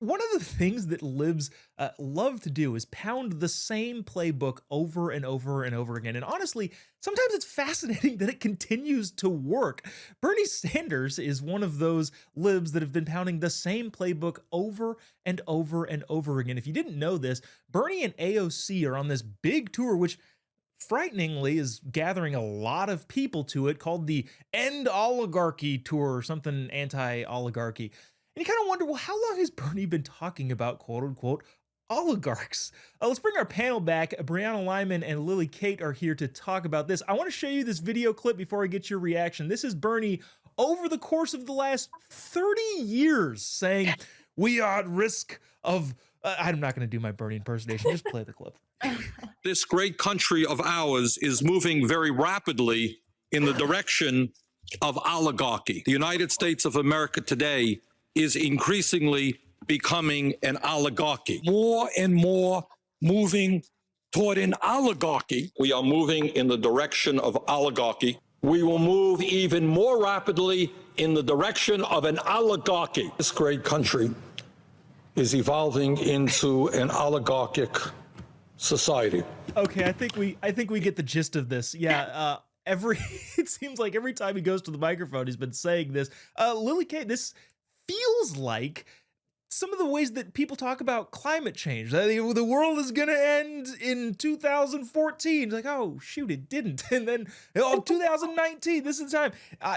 One of the things that libs love to do is pound the same playbook over and over and over again. And honestly, sometimes it's fascinating that it continues to work. Bernie Sanders is one of those libs that have been pounding the same playbook over and over and over again. If you didn't know this, Bernie and AOC are on this big tour, which frighteningly is gathering a lot of people to it, called the End Oligarchy Tour or something anti oligarchy. And you kind of wonder, well, how long has Bernie been talking about quote unquote oligarchs? Let's bring our panel back. Brianna Lyman and Lily Kate are here to talk about this. I want to show you this video clip before I get your reaction. This is Bernie over the course of the last 30 years saying, we are at risk of. I'm not going to do my Bernie impersonation. Just play the clip. This great country of ours is moving very rapidly in the direction of oligarchy. The United States of America today is increasingly becoming an oligarchy. More and more moving toward an oligarchy. We are moving in the direction of oligarchy. We will move even more rapidly in the direction of an oligarchy. This great country is evolving into an oligarchic society. Okay, I think we get the gist of this. Yeah, every it seems like every time he goes to the microphone, he's been saying this. Lily Kate, this feels like some of the ways that people talk about climate change. The world is gonna end in 2014. It's like, oh shoot, it didn't. And then 2019, this is the time.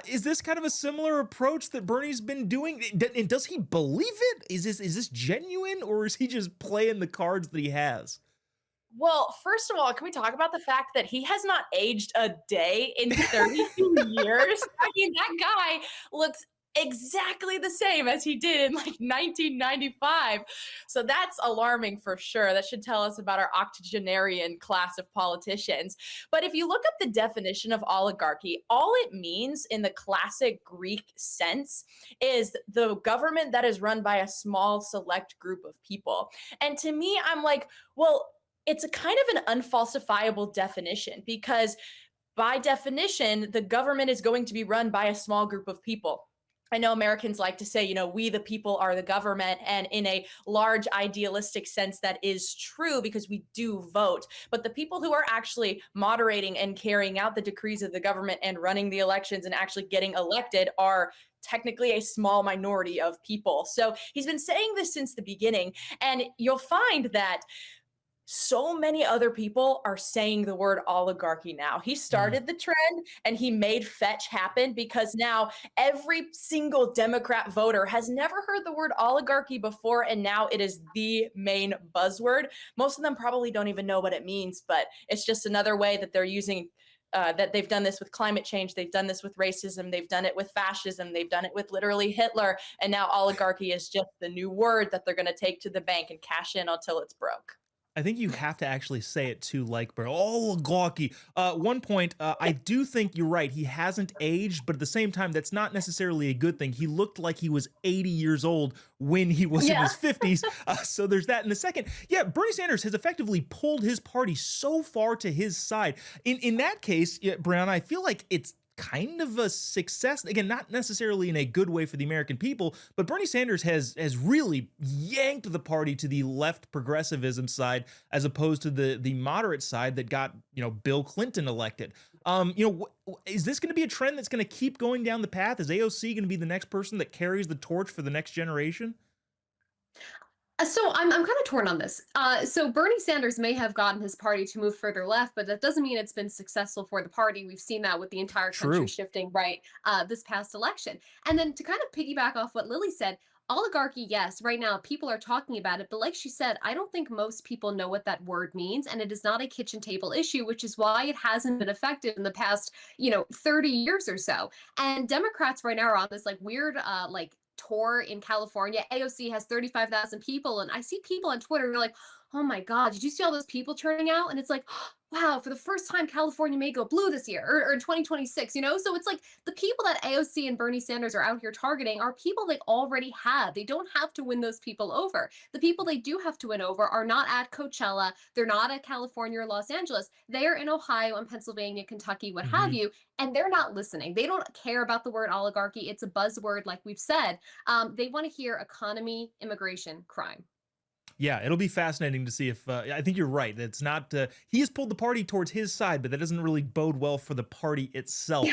Is this kind of a similar approach that Bernie's been doing? And does he believe it? Is this genuine, or is he just playing the cards that he has? Well, first of all, can we talk about the fact that he has not aged a day in 32 years? I mean, that guy looks exactly the same as he did in like 1995. So that's alarming for sure. That should tell us about our octogenarian class of politicians. But if you look up the definition of oligarchy, all it means in the classic Greek sense is the government that is run by a small select group of people. And to me, I'm like, well, it's a kind of an unfalsifiable definition because by definition, the government is going to be run by a small group of people. I know Americans like to say, we the people are the government. And in a large idealistic sense, that is true because we do vote. But the people who are actually moderating and carrying out the decrees of the government and running the elections and actually getting elected are technically a small minority of people. So he's been saying this since the beginning. And you'll find that so many other people are saying the word oligarchy now. He started the trend and he made fetch happen because now every single Democrat voter has never heard the word oligarchy before, and now it is the main buzzword. Most of them probably don't even know what it means, but it's just another way that they're using that they've done this with climate change, they've done this with racism, they've done it with fascism, they've done it with literally Hitler, and now oligarchy is just the new word that they're going to take to the bank and cash in until it's broke. I think you have to actually say it too, like, bro, oligarchy. One point, I do think you're right. He hasn't aged, but at the same time, that's not necessarily a good thing. He looked like he was 80 years old when he was in his 50s. So there's that. And the second, yeah, Bernie Sanders has effectively pulled his party so far to his side. In that case, yeah, Brown, I feel like it's kind of a success. Again, not necessarily in a good way for the American people, but Bernie Sanders has really yanked the party to the left progressivism side as opposed to the moderate side that got, Bill Clinton elected. Is this going to be a trend that's going to keep going down the path? Is AOC going to be the next person that carries the torch for the next generation? So I'm kind of torn on this. So Bernie Sanders may have gotten his party to move further left, but that doesn't mean it's been successful for the party. We've seen that with the entire country shifting right this past election. And then to kind of piggyback off what Lily said, oligarchy, yes, right now people are talking about it, but like she said, I don't think most people know what that word means, and it is not a kitchen table issue, which is why it hasn't been effective in the past, 30 years or so. And Democrats right now are on this weird tour in California. AOC has 35,000 people, and I see people on Twitter who are like, oh my God, did you see all those people turning out? And it's like, wow, for the first time, California may go blue this year or in 2026, you know? So it's like the people that AOC and Bernie Sanders are out here targeting are people they already have. They don't have to win those people over. The people they do have to win over are not at Coachella. They're not at California or Los Angeles. They are in Ohio and Pennsylvania, Kentucky, what have Mhm. you. And they're not listening. They don't care about the word oligarchy. It's a buzzword, like we've said. They want to hear economy, immigration, crime. Yeah, it'll be fascinating to see if I think you're right. It's not he has pulled the party towards his side, but that doesn't really bode well for the party itself.